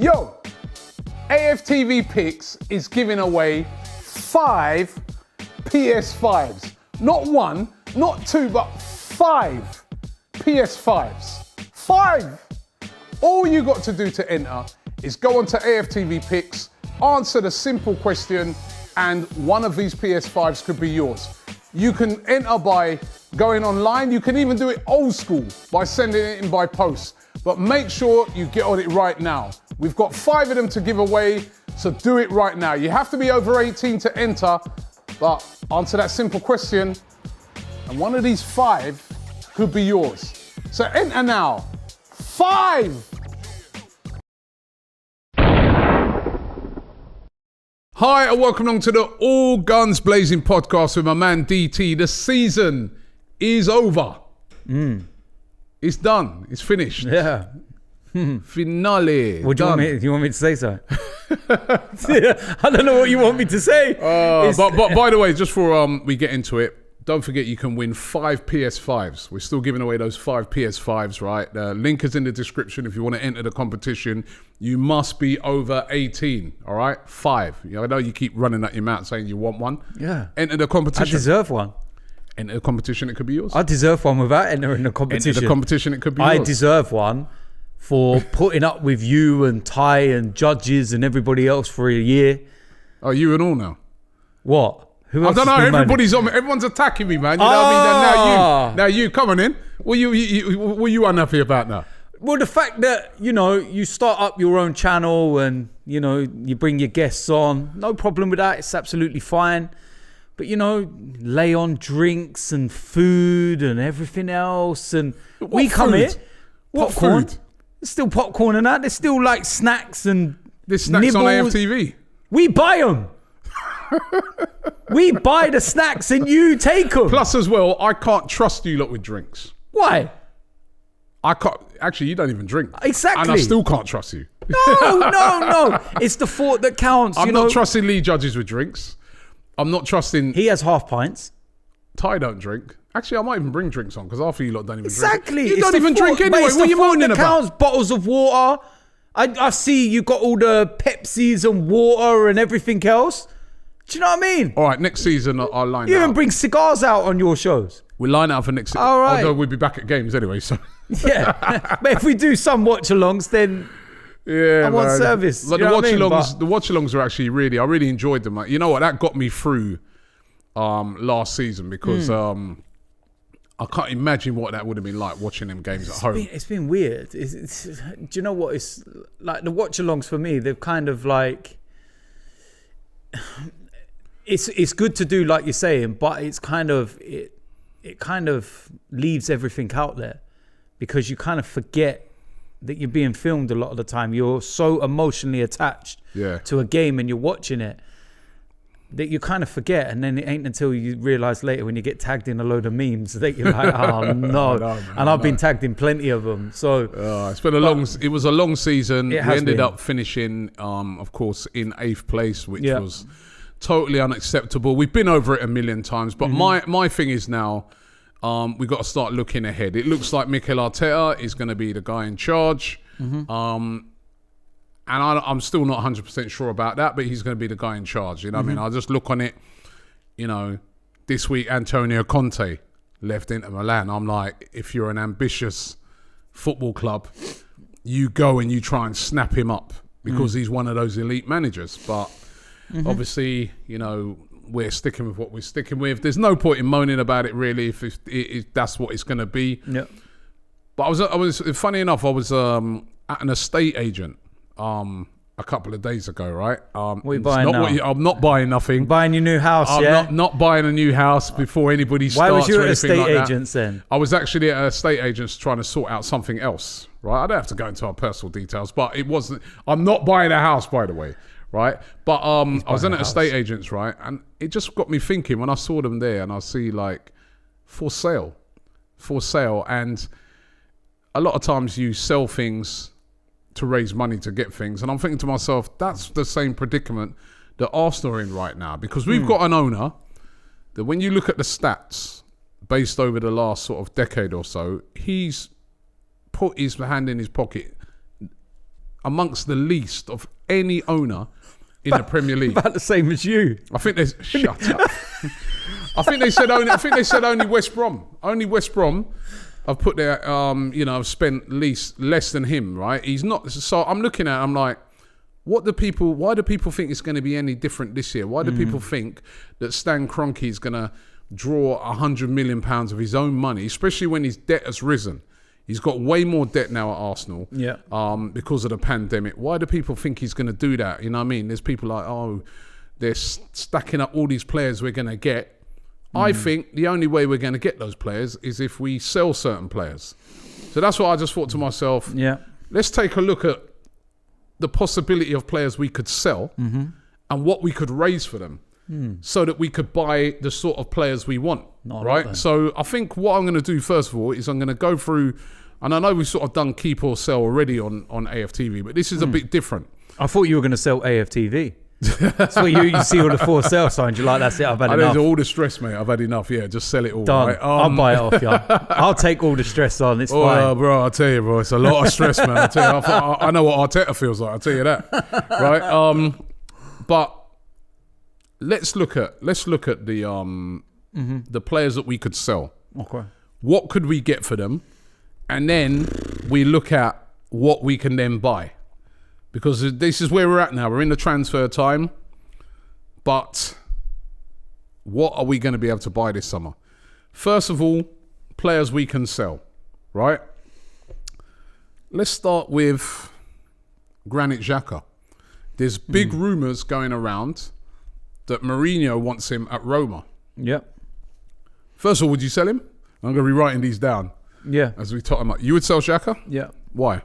Yo, AFTV Picks is giving away 5 PS5s. Not 1, not 2, but 5 PS5s. 5! All you got to do to enter is go onto AFTV Picks, answer the simple question, and one of these PS5s could be yours. You can enter by going online. You can even do it old school by sending it in by post. But make sure you get on it right now. We've got 5 of them to give away, so do it right now. You have to be over 18 to enter, but answer that simple question, and one of these 5 could be yours. So enter now. 5! Hi, and welcome along to the All Guns Blazing podcast with my man DT. The season is over. It's done. It's finished. Yeah. Finale. What do you want me to say so? I don't know what you want me to say. But by the way, just before we get into it, don't forget you can win 5 PS5s. We're still giving away those 5 PS5s, right? The link is in the description if you want to enter the competition. You must be over 18, all right? 5. I know you keep running at your mouth saying you want one. Yeah. Enter the competition. I deserve one. Enter the competition, it could be yours. I deserve one without entering the competition. Enter the competition, it could be yours. I deserve one for putting up with you and Ty and judges and everybody else for a year. Oh, you and all now? What? Who else I don't know. Everybody's on me. Everyone's attacking me, man. You know what I mean? Now you, come on in. What you unhappy about now? Well, the fact that, you start up your own channel and, you bring your guests on. No problem with that. It's absolutely fine. But, lay on drinks and food and everything else. And we come here. Popcorn. Food? There's still popcorn and that. There's still like snacks and there's snacks nibbles. on AFTV. We buy them. We buy the snacks and you take them. Plus as well, I can't trust you lot with drinks. Why? I can't. Actually, you don't even drink. Exactly. And I still can't trust you. No. It's the thought that counts. I'm not trusting Lee Judges with drinks. I'm not trusting... He has half pints. Ty don't drink. Actually, I might even bring drinks on because half of you lot don't even drink. Exactly. You don't even drink anyway. What are you moaning about? Counts, bottles of water. I see you got all the Pepsis and water and everything else. Do you know what I mean? All right, next season I'll line You out. even bring cigars out on your shows. We'll line out for next season. All right. Although we'll be back at games anyway, so... Yeah. But if we do some watch-alongs, then... Yeah, I want service. Like the watch-alongs are actually I really enjoyed them. Like, you know what? That got me through last season because I can't imagine what that would have been like watching them games at home. It's been weird. Do you know what? It's like the watch-alongs for me. They've kind of like... It's good to do like you're saying, but it's kind of... It kind of leaves everything out there because you kind of forget that you're being filmed a lot of the time. You're so emotionally attached to a game and you're watching it that you kind of forget. And then it ain't until you realize later when you get tagged in a load of memes that you're like, oh no. And I've been tagged in plenty of them. So it's been it was a long season. We ended up finishing, of course, in 8th place, which was totally unacceptable. We've been over it a million times, but my thing is now, we got to start looking ahead. It looks like Mikel Arteta is going to be the guy in charge. And I'm still not 100% sure about that, but he's going to be the guy in charge. You know what I mean? I just look on it, this week Antonio Conte left Inter Milan. I'm like, if you're an ambitious football club, you go and you try and snap him up because he's one of those elite managers. But obviously, we're sticking with what we're sticking with. There's no point in moaning about it, really, if that's what it's going to be. Yeah. But I was funny enough. I was at an estate agent a couple of days ago, right? What are you buying now? I'm not buying nothing. Buying your new house, I'm not buying a new house before anybody starts. Why was you at estate like agents then? I was actually at estate agents trying to sort out something else, right? I don't have to go into our personal details, but it wasn't. I'm not buying a house, by the way. Right, but I was in at estate agents, right, and it just got me thinking when I saw them there, and I see like for sale, and a lot of times you sell things to raise money to get things, and I'm thinking to myself, that's the same predicament that Arsenal are in right now, because we've got an owner that when you look at the stats based over the last sort of decade or so, he's put his hand in his pocket amongst the least of any owner in the Premier League. About the same as you. I think there's shut up. I think they said only West Brom. Only West Brom have put their have spent less than him, right? He's not. So I'm looking at. I'm like, why do people think it's going to be any different this year? Why do people think that Stan Kroenke is going to draw £100 million of his own money, especially when his debt has risen? He's got way more debt now at Arsenal because of the pandemic. Why do people think he's going to do that? You know what I mean? There's people like, oh, they're stacking up all these players we're going to get. I think the only way we're going to get those players is if we sell certain players. So that's what I just thought to myself. Yeah, let's take a look at the possibility of players we could sell and what we could raise for them so that we could buy the sort of players we want, right? So I think what I'm going to do first of all is I'm going to go through, and I know we've sort of done keep or sell already on AFTV, but this is a bit different. I thought you were going to sell AFTV. That's where you see all the for sale signs. You're like, that's it, I've had enough. All the stress, mate. I've had enough. Yeah, just sell it all. Done. Right? I'll buy it off you. I'll take all the stress on. It's fine. Bro, I'll tell you, bro. It's a lot of stress, man. I tell you, I know what Arteta feels like. I'll tell you that. Right? But let's look at the players that we could sell. Okay. What could we get for them? And then we look at what we can then buy. Because this is where we're at now. We're in the transfer time. But what are we going to be able to buy this summer? First of all, players we can sell, right? Let's start with Granit Xhaka. There's big rumours going around that Mourinho wants him at Roma. Yep. First of all, would you sell him? I'm going to be writing these down. Yeah. As we talk about. You would sell Xhaka? Yeah. Why?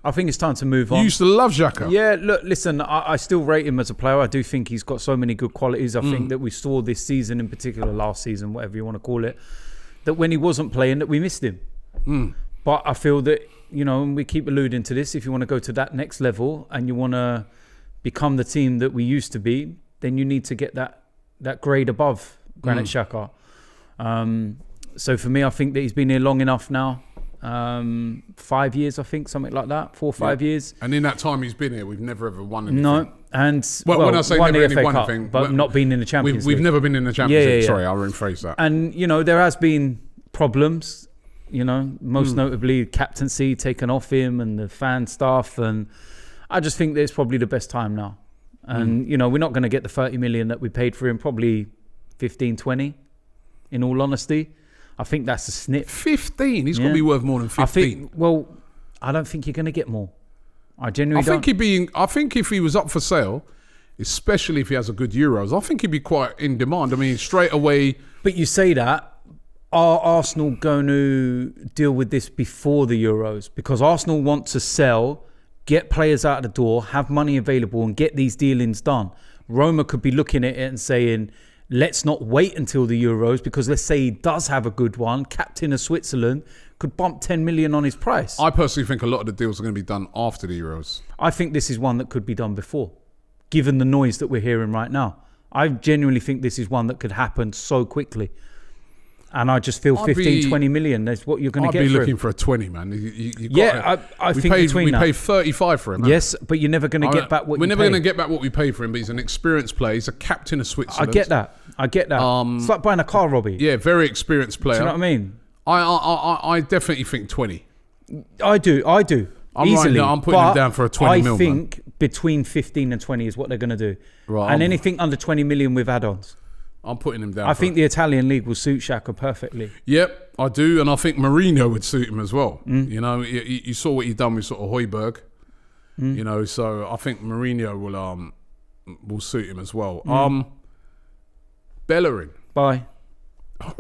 I think it's time to move on. You used to love Xhaka. Yeah, look, listen, I still rate him as a player. I do think he's got so many good qualities. I think that we saw this season, in particular last season, whatever you want to call it, that when he wasn't playing, that we missed him. But I feel that, and we keep alluding to this, if you want to go to that next level and you want to become the team that we used to be, then you need to get that grade above Granit Xhaka. So for me, I think that he's been here long enough now. 5 years, I think, something like that. 4 or 5 years. And in that time he's been here, we've never ever won anything. No, and when I say won never the FA won Cup, anything, but not been in the Champions League. We've never been in the Champions League. Sorry, I'll rephrase that. And there has been problems. Most notably captaincy taken off him and the fan stuff, and I just think that it's probably the best time now. And we're not going to get the 30 million that we paid for him. Probably 15, 20. In all honesty. I think that's a snip. 15? He's got to be worth more than 15. I don't think you're going to get more. I genuinely don't. I think if he was up for sale, especially if he has a good Euros, I think he'd be quite in demand. I mean, straight away. But you say that. Are Arsenal going to deal with this before the Euros? Because Arsenal want to sell, get players out of the door, have money available and get these dealings done. Roma could be looking at it and saying, let's not wait until the Euros, because let's say he does have a good one, captain of Switzerland, could bump 10 million on his price. I personally think a lot of the deals are going to be done after the Euros. I think this is one that could be done before, given the noise that we're hearing right now. I genuinely think this is one that could happen so quickly. And I just feel 20 million is what you're going to get for him. I'd be looking for a 20, man. I think we paid 35 for him. Man. Yes, but you're never going to get back what you paid. We're never going to get back what we paid for him, but he's an experienced player. He's a captain of Switzerland. I get that. It's like buying a car, Robbie. Yeah, very experienced player. Do you know what I mean? I definitely think 20. I do. Easily. I'm putting him down for a 20 mil, I think between 15 and 20 is what they're going to do. Right. And anything under 20 million with add-ons. I'm putting him down. I think the Italian league will suit Xhaka perfectly. Yep, I do. And I think Mourinho would suit him as well. You saw what he done with sort of Højbjerg. So I think Mourinho will suit him as well. Bellerin. Bye. All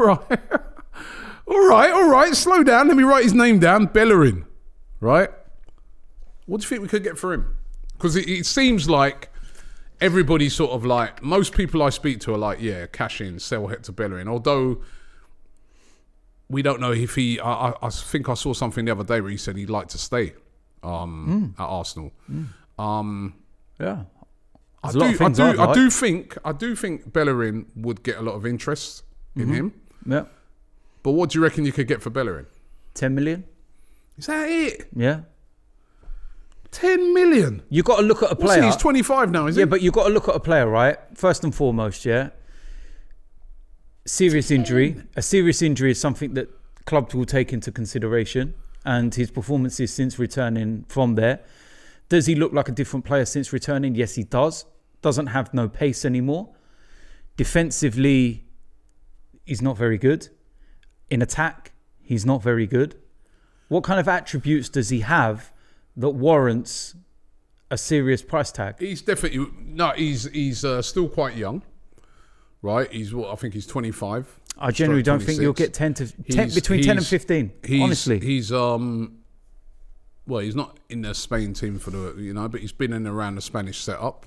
right. Slow down. Let me write his name down. Bellerin. Right? What do you think we could get for him? Because it seems like everybody sort of like, most people I speak to are like, yeah, cash in, sell Hector Bellerin. Although we don't know if I think I saw something the other day where he said he'd like to stay at Arsenal. Yeah. I do think Bellerin would get a lot of interest in him. Yeah. But what do you reckon you could get for Bellerin? 10 million. Is that it? Yeah. 10 million. You got to look at a player. He's 25 now, is he? Yeah, but you got to look at a player, right? First and foremost, yeah. Serious injury. A serious injury is something that clubs will take into consideration, and his performances since returning from there. Does he look like a different player since returning? Yes, he does. Doesn't have no pace anymore. Defensively, he's not very good. In attack, he's not very good. What kind of attributes does he have that warrants a serious price tag? He's definitely he's still quite young, right? I think he's 25. I generally don't think you'll get between 10 and 15. Honestly, he's well, he's not in the Spain team for the but he's been in and around the Spanish setup.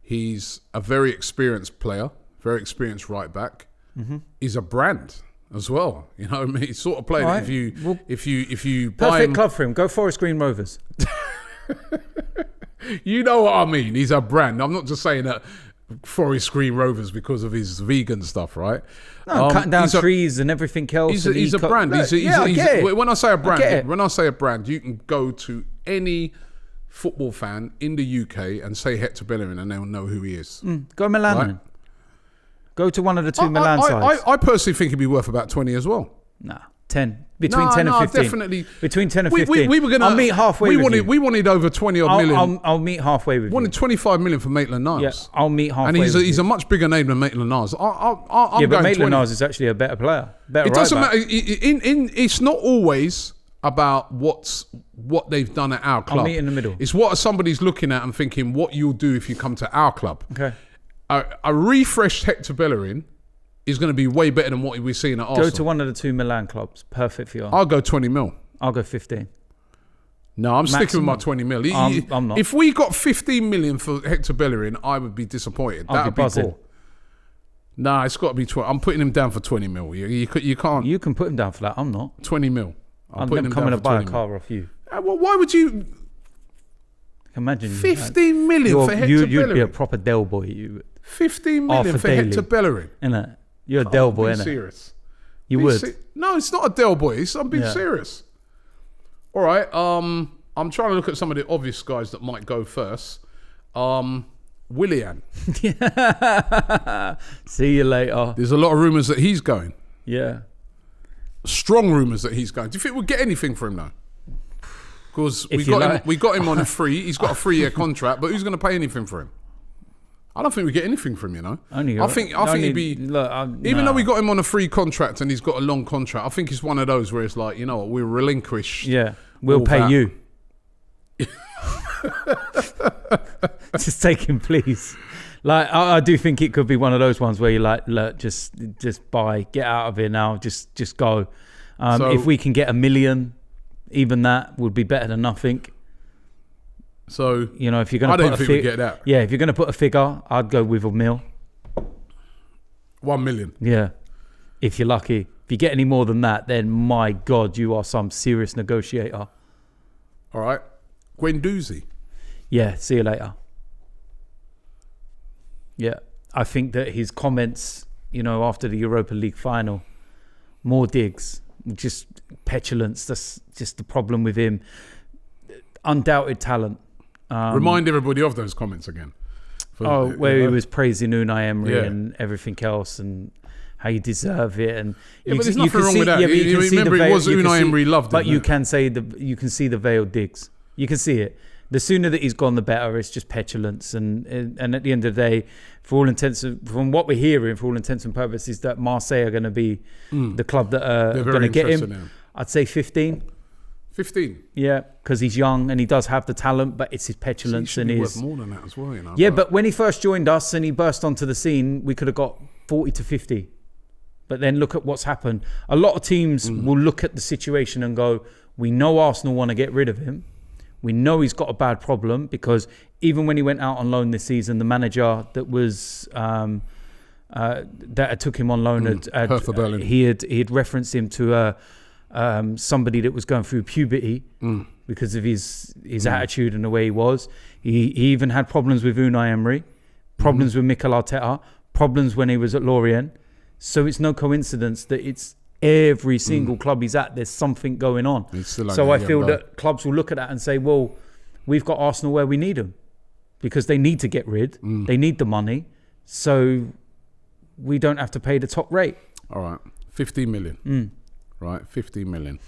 He's a very experienced player, very experienced right back. Mm-hmm. He's a brand as well. You know what I mean? He's sort of player that if you buy perfect him, club for him. Go Forest Green Rovers. You know what I mean? He's a brand. I'm not just saying that Forest Green Rovers because of his vegan stuff, right? No, cutting down trees and everything else. He's a brand. Look, I get it. When I say a brand, you can go to any football fan in the UK and say Hector Bellerin and they'll know who he is. Go Milan. Right? Go to one of the two Milan sides. I personally think he'd be worth about 20 as well. Nah, 10. Between 10 and 15. Definitely. Between 10 and 15. We were gonna, I'll meet halfway with you. We wanted over 20 odd million. I'll meet halfway with you. Wanted 25 million for Maitland-Niles. Yeah, I'll meet halfway with you. And he's a much bigger name than Maitland-Niles. But Maitland-Niles is actually a better player. It doesn't matter. It's not always about what they've done at our club. I'll meet in the middle. It's what somebody's looking at and thinking what you'll do if you come to our club. Okay. A refreshed Hector Bellerin is going to be way better than what we're seeing at Arsenal. Go to one of the two Milan clubs. Perfect for you. I'll go 20 mil. I'll go 15. No, I'm sticking with my 20 mil. I'm not. If we got 15 million for Hector Bellerin, I would be disappointed. That would be cool. Nah, it's got to be 20. I'm putting him down for 20 mil. You can't. You can put him down for that. I'm not. 20 mil. I'm never coming to buy a car off you. Well, why would you? Imagine 15 million for Hector Bellerin. You'd be a proper Del boy. You 15 million for Hector Bellerin. Innit? You're a Del boy, innit? Serious. You would. No, it's not a Del boy. I'm being serious. All right. I'm trying to look at some of the obvious guys that might go first. Willian. See you later. There's a lot of rumours that he's going. Yeah. Strong rumours that he's going. Do you think we'll get anything for him now? Because we got him on a free. He's got a 3-year contract, but who's going to pay anything for him? I don't think we get anything from him, I think he'd be. Look, even though we got him on a free contract and he's got a long contract, I think it's one of those where it's like, you know what, we'll relinquish. Yeah, we'll pay you. Just take him, please. Like I do think it could be one of those ones where you're like, look, just buy, get out of here now, just go. If we can get 1 million, even that would be better than nothing. So if you're going to put a figure, that. Yeah, if you're going to put a figure, I'd go with 1 mil. 1 million. Yeah, if you're lucky. If you get any more than that, then my God, you are some serious negotiator. All right, Guendouzi. Yeah, see you later. Yeah, I think that his comments, after the Europa League final, more digs, just petulance. That's just the problem with him. Undoubted talent. Remind everybody of those comments again. Where he was praising Unai Emery and everything else, and how you deserve it. And but there's nothing wrong with that. Yeah, you remember, it was Unai Emery loved it. But you can see the veiled digs. You can see it. The sooner that he's gone, the better. It's just petulance, and at the end of the day, for all intents, from what we're hearing, for all intents and purposes, that Marseille are going to be the club that are going to get him. I'd say 15. 15. Yeah, because he's young and he does have the talent, but it's his petulance and his. Worth more than that as well, Yeah, but when he first joined us and he burst onto the scene, we could have got 40 to 50. But then look at what's happened. A lot of teams will look at the situation and go, "We know Arsenal want to get rid of him. We know he's got a bad problem," because even when he went out on loan this season, the manager that was that took him on loan he had referenced him to somebody that was going through puberty because of his attitude and the way he was. He even had problems with Unai Emery, problems with Mikel Arteta, problems when he was at Lorient. So it's no coincidence that it's every single club he's at, there's something going on. So I feel that clubs will look at that and say, well, we've got Arsenal where we need them because they need to get rid. They need the money. So we don't have to pay the top rate. All right. 15 million. Right. 15 million.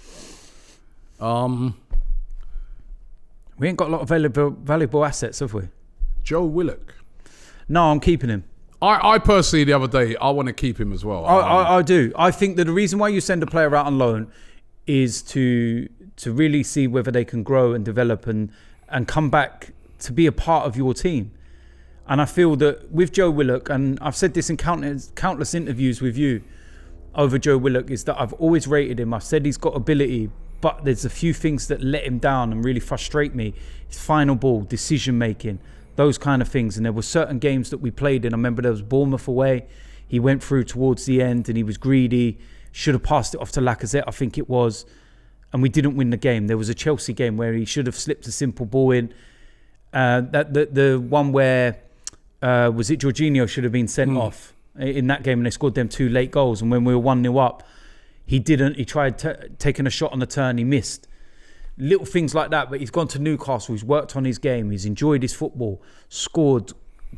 We ain't got a lot of valuable assets, have we? Joe Willock. No, I'm keeping him. I personally, the other day, I want to keep him as well. I do. I think that the reason why you send a player out on loan is to really see whether they can grow and develop and come back to be a part of your team. And I feel that with Joe Willock, and I've said this in countless interviews with you over Joe Willock, is that I've always rated him. I've said he's got ability, but there's a few things that let him down and really frustrate me. His final ball, decision making, those kind of things. And there were certain games that we played in. I remember there was Bournemouth away. He went through towards the end and he was greedy. Should have passed it off to Lacazette, I think it was. And we didn't win the game. There was a Chelsea game where he should have slipped a simple ball in. The one where, was it Jorginho should have been sent off in that game and they scored them 2 late goals. And when we were 1-0 up, he didn't. He tried taking a shot on the turn. He missed. Little things like that. But he's gone to Newcastle. He's worked on his game. He's enjoyed his football. Scored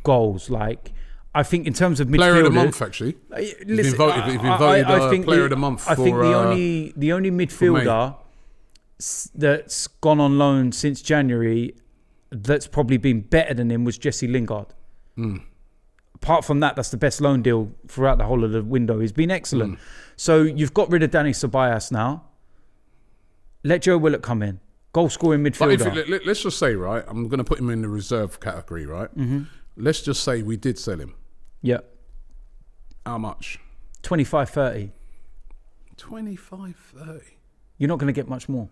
goals. Like, I think in terms of midfielders, player of the month, actually. Listen, he's been voted player of the month. I think the only midfielder that's gone on loan since January that's probably been better than him was Jesse Lingard. Apart from that, that's the best loan deal throughout the whole of the window. He's been excellent. So you've got rid of Danny Ceballos now. Let Joe Willock come in. Goal scoring midfielder. But let's just say, right, I'm going to put him in the reserve category, right? Let's just say we did sell him. Yeah. How much? 25-30. 25-30. You're not going to get much more.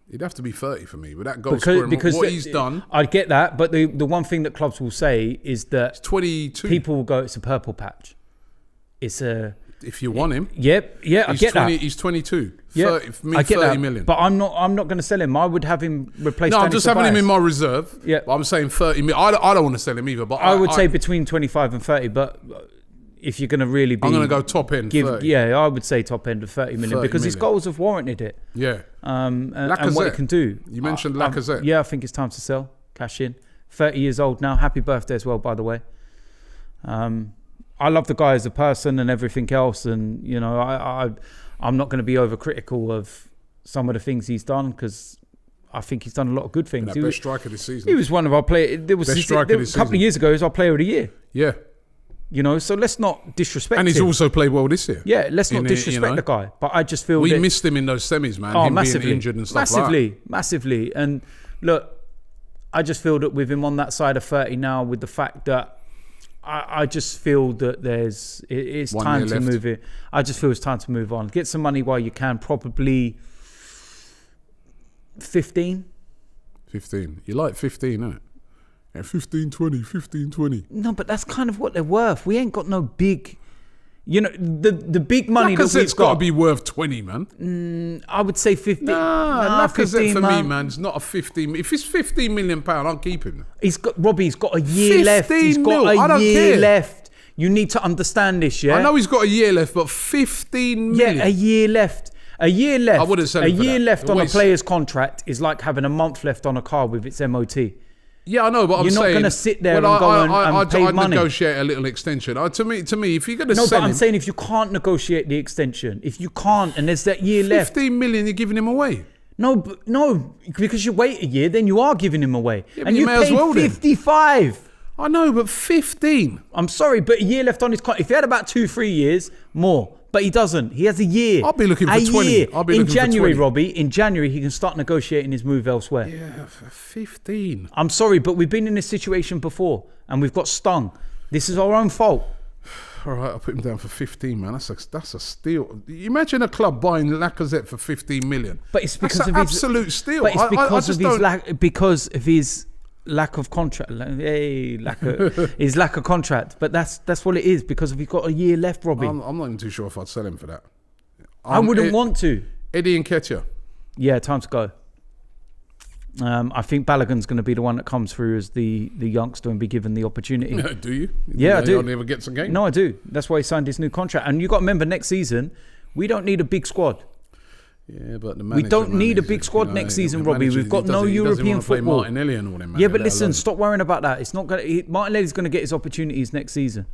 It'd have to be 30 for me. With that goal scoring, what he's done. I get that, but the one thing that clubs will say is that it's 22. People will go, it's a purple patch. It's a... If you want him. Yep, yeah, I get that. He's 22. Yeah, 30, for me, 30 million. But I'm not going to sell him. I would have him replace No, Danny I'm just Ceballos. having him in my reserve. Yeah. But I'm saying 30 million. I don't want to sell him either. But I would say between 25 and 30, but if you're going to really be... I'm going to go top end 30. Yeah, I would say top end of 30 million 30 because his million. goals have warranted it. Yeah. And what it can do. You mentioned Lacazette. Yeah, I think it's time to sell, cash in. 30 years old now. Happy birthday as well, by the way. I love the guy as a person and everything else. And, you know, I'm not going to be overcritical of some of the things he's done because I think he's done a lot of good things. He was best striker this season. He was one of our players. A couple of years ago, he was our player of the year. Yeah. You know, so let's not disrespect him. And he's also played well this year. Yeah, let's not disrespect the guy. But I just feel we missed him in those semis, man. Him massively, being injured and stuff like that. Massively. And look, I just feel that with him on that side of 30 now, with the fact that I just feel that it's time to move it. I just feel it's time to move on. Get some money while you can. Probably 15. 15. You like 15, innit? Yeah, 15, 20, 15, 20. No, but that's kind of what they're worth. We ain't got no big... You know, the big money that we've Lacazette's got to be worth 20, man. I would say 15. Nah, Lacazette 15, for man. me, man, it's not a 15. If it's £15 million, I'll keep him. Robbie's got a year left. He's got a year left. You need to understand this, yeah? I know he's got a year left, but 15 million. Yeah, a year left. A year left. I wouldn't sell him for A year that. left on a player's contract is like having a month left on a car with its MOT. Yeah, I know, but I'm saying... You're not going to sit there and go and pay money. I'd negotiate a little extension. To me, if you're going to sell him... No, but I'm saying if you can't negotiate the extension, if you can't, and there's that year left... 15 million, you're giving him away. No, because you wait a year, then you are giving him away. Yeah, and you paid 55. I know, but 15. I'm sorry, but a year left on his contract. If he had about 2-3 years, more. But he doesn't. He has a year. I'll be looking for 20. In January, Robbie, in January, he can start negotiating his move elsewhere. Yeah, for 15. I'm sorry, but we've been in this situation before and we've got stung. This is our own fault. All right, I'll put him down for 15, man. That's a steal. Imagine a club buying Lacazette for 15 million. But it's because that's of an his absolute steal. But it's because of his lack of contract. His lack of contract. But that's what it is because he's got a year left, Robbie. I'm not even too sure if I'd sell him for that. I wouldn't want to. Eddie Nketiah. Yeah, time to go. I think Balogun's going to be the one that comes through as the youngster and be given the opportunity. Do you? Yeah, I do. He never gets a game? No, I do. That's why he signed his new contract. And you got to remember, next season, we don't need a big squad. Yeah, but the we manager, don't need a man, big squad next season, the Robbie. manager, We've got he no doesn't- he doesn't European wanna play football. Martinelli and all them, man, Yeah, but let listen, alone- stop worrying about that. It's not gonna. Martinelli's gonna get his opportunities next season.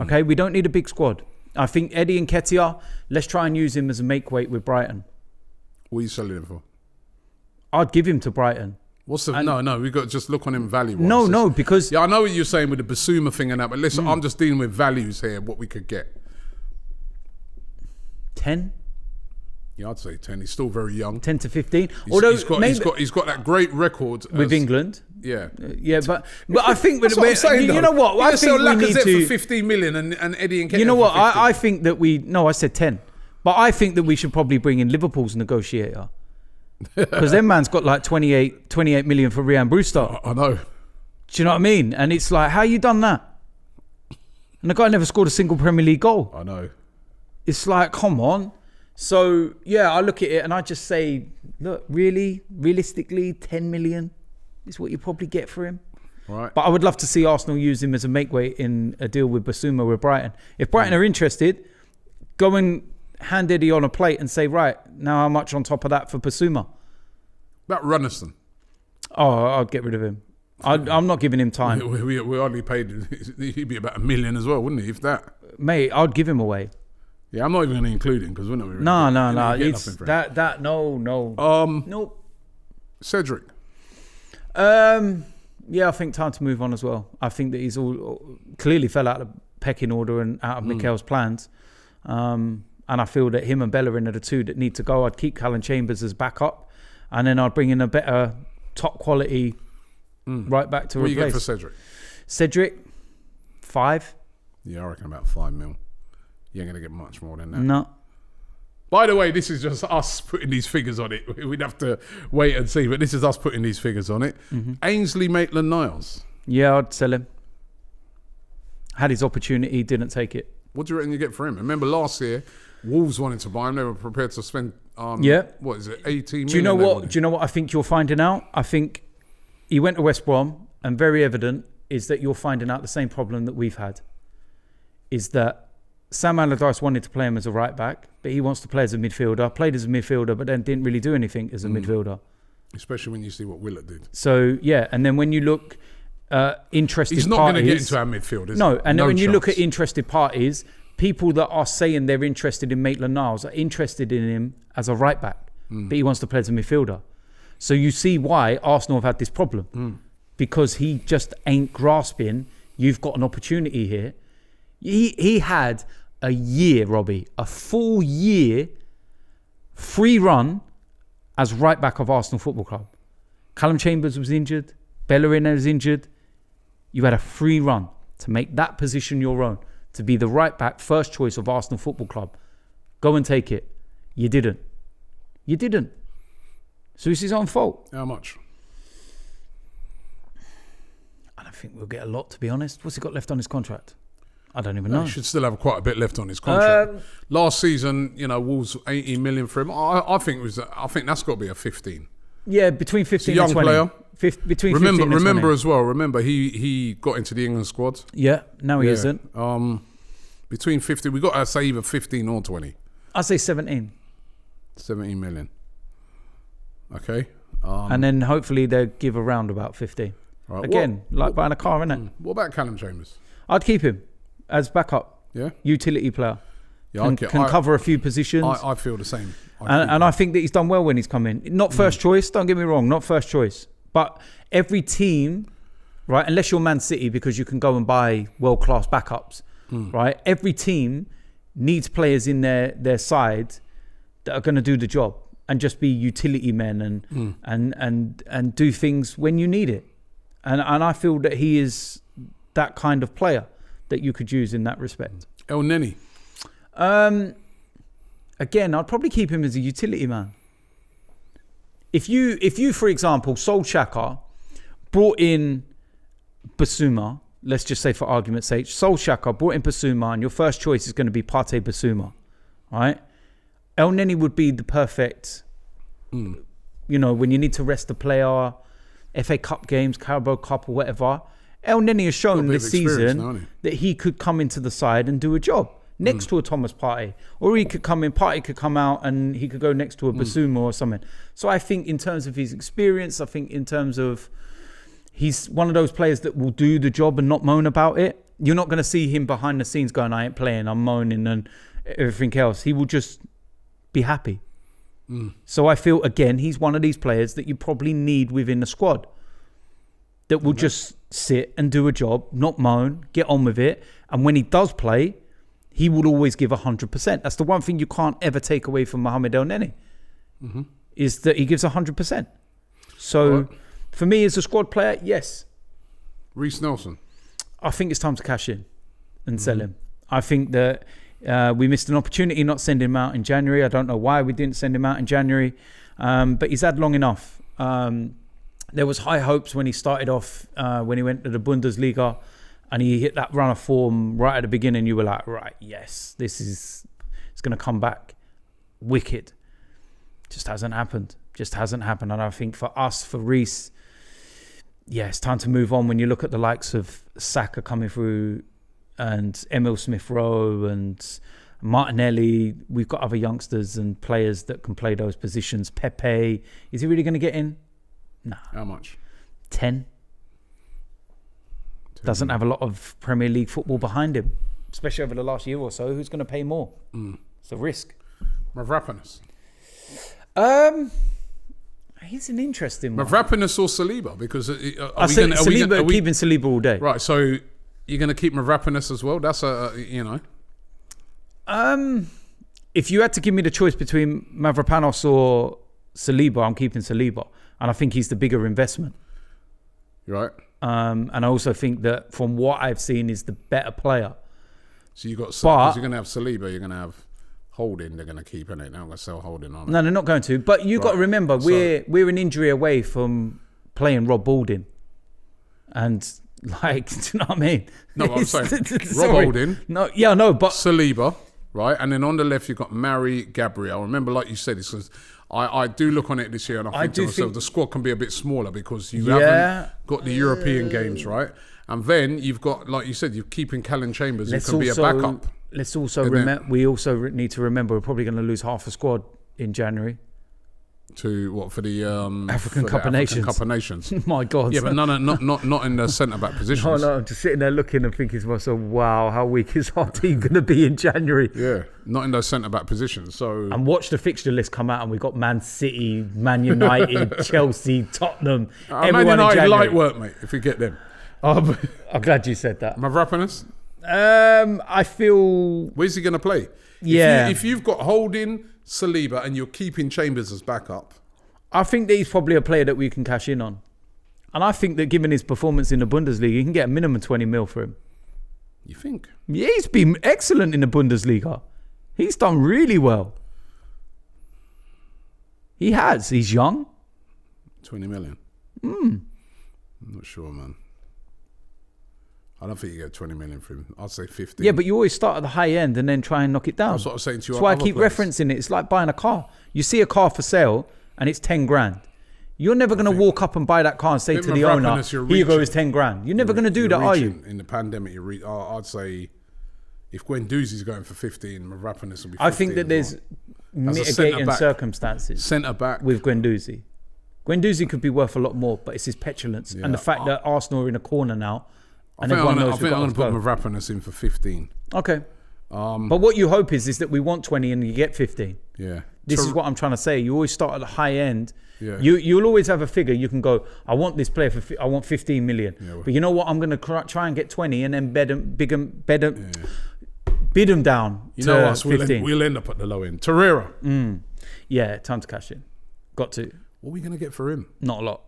Okay, we don't need a big squad. I think Eddie and Nketiah, let's try and use him as a make weight with Brighton. What are you selling him for? I'd give him to Brighton. What's the no? We got to just look on him value. No, because yeah, I know what you're saying with the Basuma thing and that, but listen, I'm just dealing with values here. What we could get. 10. Yeah, I'd say 10. He's still very young. 10 to 15. Although he's got that great record with England. Yeah, yeah, but I think that's what I'm saying, you know what? I think we need to for 15 million and Eddie and Nketiah. You know what? For 15. I think that I said 10, but I think that we should probably bring in Liverpool's negotiator because their man's got like 28 million for Ryan Brewster. I know. Do you know what I mean? And it's like, how you done that? And the guy never scored a single Premier League goal. I know. It's like, come on. So yeah, I look at it and I just say, look, realistically, 10 million is what you probably get for him. Right. But I would love to see Arsenal use him as a make weight in a deal with Basuma with Brighton. If Brighton are interested, go and hand Eddie on a plate and say, right, now how much on top of that for Basuma? That Runnison. Oh, I'd get rid of him. I'm not giving him time. We hardly paid. He'd be about $1 million as well, wouldn't he? If that. Mate, I'd give him away. Yeah, I'm not even going to include him because we're not. Really No. It's that. No. Nope. Cedric. Yeah, I think time to move on as well. I think that he's all clearly fell out of pecking order and out of Mikel's plans. And I feel that him and Bellerin are the two that need to go. I'd keep Callum Chambers as backup, and then I'd bring in a better top quality right back to what replace. What do you get for Cedric? Cedric, 5. Yeah, I reckon about 5 mil. You ain't going to get much more than that. No. By the way, this is just us putting these figures on it. We'd have to wait and see, but this is us putting these figures on it. Ainsley Maitland-Niles. Yeah, I'd sell him. Had his opportunity, didn't take it. What do you reckon you get for him? Remember last year, Wolves wanted to buy him. They were prepared to spend, what is it, 18 million? Do you know what I think you're finding out? I think he went to West Brom, and very evident is that you're finding out the same problem that we've had. Is that Sam Allardyce wanted to play him as a right back, but he wants to play as a midfielder. Played as a midfielder, but then didn't really do anything as a midfielder. Especially when you see what Willett did. So yeah, and then when you look interested parties, he's not going to get into our midfield, is no. he? And then when you chance. look at interested parties, people that are saying they're interested in Maitland-Niles are interested in him as a right back, but he wants to play as a midfielder. So you see why Arsenal have had this problem because he just ain't grasping. You've got an opportunity here. He had a year, Robbie, a full year free run as right back of Arsenal Football Club. Callum Chambers was injured. Bellerin was injured. You had a free run to make that position your own, to be the right back, first choice of Arsenal Football Club. Go and take it. You didn't. So it's his own fault. How much? I don't think we'll get a lot, to be honest. What's he got left on his contract? I don't even know. He should still have quite a bit left on his contract. Last season, Wolves 18 million for him. I think that's got to be a 15. Yeah, between 15 young and 20. player. Between 15 and 20. Remember as well. Remember he got into the England squad. Yeah, now he isn't. Between 50, we got to say either 15 or 20. I say 17. 17 million. Okay. And then hopefully they'll give around about 15. Right, Again, buying a car, innit? What about Callum Chambers? I'd keep him as backup. Yeah. Utility player. Yeah, Can cover a few positions. I feel the same. And I think that he's done well when he's come in. Not first choice, don't get me wrong, not first choice. But every team, right, unless you're Man City, because you can go and buy world-class backups, right? Every team needs players in their side that are going to do the job and just be utility men and do things when you need it. And I feel that he is that kind of player that you could use in that respect. El Neni. Again, I'd probably keep him as a utility man. If you, for example, sold Xhaka, brought in Basuma, let's just say for argument's sake, sold Xhaka, brought in Basuma, and your first choice is going to be Partey Basuma, right? El Neni would be the perfect, when you need to rest the player, FA Cup games, Carabao Cup or whatever. El Neni has shown this season that he could come into the side and do a job. next to a Thomas Partey, or he could come in, Partey could come out and he could go next to a Basuma or something. So I think in terms of his experience, I think in terms of he's one of those players that will do the job and not moan about it. You're not going to see him behind the scenes going, I ain't playing, I'm moaning and everything else. He will just be happy. So I feel, again, he's one of these players that you probably need within the squad that will just sit and do a job, not moan, get on with it. And when he does play, he will always give 100%. That's the one thing you can't ever take away from Mohamed El Neni, is that he gives 100%. So for me as a squad player, yes. Reece Nelson. I think it's time to cash in and sell him. I think that we missed an opportunity not sending him out in January. I don't know why we didn't send him out in January, but he's had long enough. There was high hopes when he started off, when he went to the Bundesliga and he hit that run of form right at the beginning. You were like, right, yes, it's going to come back wicked. Just hasn't happened. And I think for us, for Reece, yeah, it's time to move on. When you look at the likes of Saka coming through and Emil Smith-Rowe and Martinelli, we've got other youngsters and players that can play those positions. Pepe, is he really going to get in? No. How much? 10. Doesn't have a lot of Premier League football behind him, especially over the last year or so. Who's going to pay more? It's a risk. Mavropanos. He's an interesting one. Mavropanos or Saliba? Because are we keeping Saliba all day. Right, so you're going to keep Mavropanos as well? That's if you had to give me the choice between Mavropanos or Saliba, I'm keeping Saliba. And I think he's the bigger investment. Right. And I also think that from what I've seen, is the better player. So you've got, because you're going to have Saliba, you're going to have Holding, they're going to keep, innit? They're not going to sell Holding on it. No, they're not going to. But you've got to remember, we're an injury away from playing Rob Holding. And like, do you know what I mean? No, what I'm saying, Rob Holding. No, yeah, no, but Saliba, right? And then on the left, you've got Mari Gabriel. Remember, like you said, it's because I do look on it this year and I think to myself, the squad can be a bit smaller because you haven't got the European games, right? And then you've got, like you said, you're keeping Callum Chambers, who can be a backup. Let's also remember, we also need to remember we're probably going to lose half a squad in January. To what, for the African Cup of Nations? My God. Yeah, but not in the centre back positions. No, I'm just sitting there looking and thinking to myself, wow, how weak is our team going to be in January? Yeah, not in those centre back positions. So and watch the fixture list come out, and we've got Man City, Man United, Chelsea, Tottenham. Man United light work, mate. If we get them, I'm glad you said that. Mavropanos. I feel. Where's he going to play? Yeah. If you've got Holding, Saliba, and you're keeping Chambers as backup, I think that he's probably a player that we can cash in on. And I think that given his performance in the Bundesliga, you can get a minimum 20 mil for him. You think? Yeah, he's been excellent in the Bundesliga. He's done really well. He has. He's young. 20 million. I'm not sure, man. I don't think you get 20 million for him. I'd say 50. Yeah, but you always start at the high end and then try and knock it down. That's what I was saying to you. That's why I keep referencing it. It's like buying a car. You see a car for sale and it's 10 grand. You're never going to walk up and buy that car and say to the owner, here you go, it's 10 grand. You're never going to do that, are you? In the pandemic, I'd say if Guendouzi's going for 15, Mavropanos will be 15. I think that there's mitigating circumstances centre back with Guendouzi. Guendouzi could be worth a lot more, but it's his petulance and the fact that Arsenal are in a corner now. I think I'm going to put Mavropanos in for 15. Okay. But what you hope is that we want 20 and you get 15. Yeah. This is what I'm trying to say. You always start at the high end. Yeah. You'll always have a figure. You can go, I want this player for, I want 15 million. Yeah, well. But you know what? I'm going to try and get 20 and then bid them down you to know us, 15. We'll end up at the low end. Torreira. Yeah, time to cash in. Got to. What are we going to get for him? Not a lot.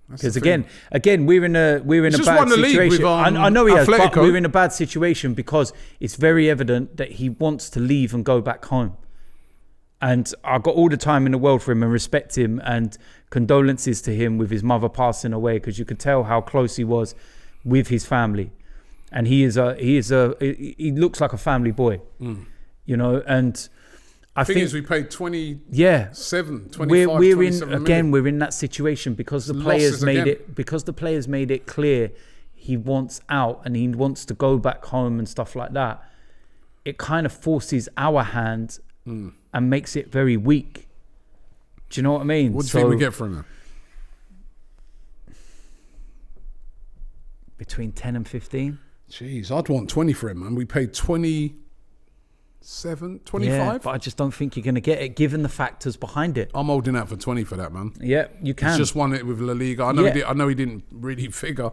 Because again, we're in a bad situation. I know he has, but we're in a bad situation because it's very evident that he wants to leave and go back home. And I've got all the time in the world for him and respect him and condolences to him with his mother passing away, because you could tell how close he was with his family. And he looks like a family boy, you know. And I think we paid 27, 25, we're in that situation because the players made it clear he wants out and he wants to go back home and stuff like that. it kind of forces our hand and makes it very weak. Do you know what I mean? What do you think we get from him? Between 10 and 15. Jeez, I'd want 20 for him, man. We paid 27, 25. Yeah, but I just don't think you're going to get it, given the factors behind it. I'm holding out for 20 for that, man. Yeah, you can. He's just won it with La Liga. I know he didn't really figure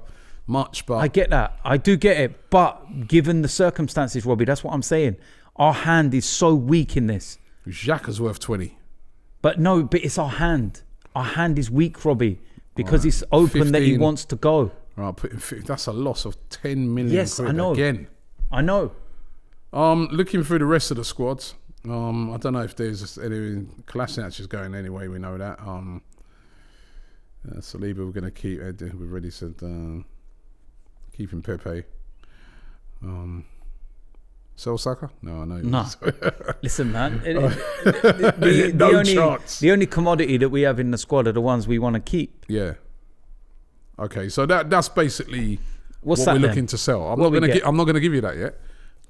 much, but I get that. I do get it. But given the circumstances, Robbie, that's what I'm saying. Our hand is so weak in this. Xhaka's worth 20. But no, but it's our hand. Our hand is weak, Robbie, because it's open 15. That he wants to go. Right, that's a loss of 10 million. Yes, I know. Again. I know. Looking through the rest of the squads, I don't know if there's any. Kolasinac is going anyway. We know that. Saliba, we're going to keep. We've already said keeping Pepe. Sell Saka? No, I know. No. Listen, man. The only commodity that we have in the squad are the ones we want to keep. Yeah. Okay, so that's basically what we're looking to sell. I'm not going to give you that yet.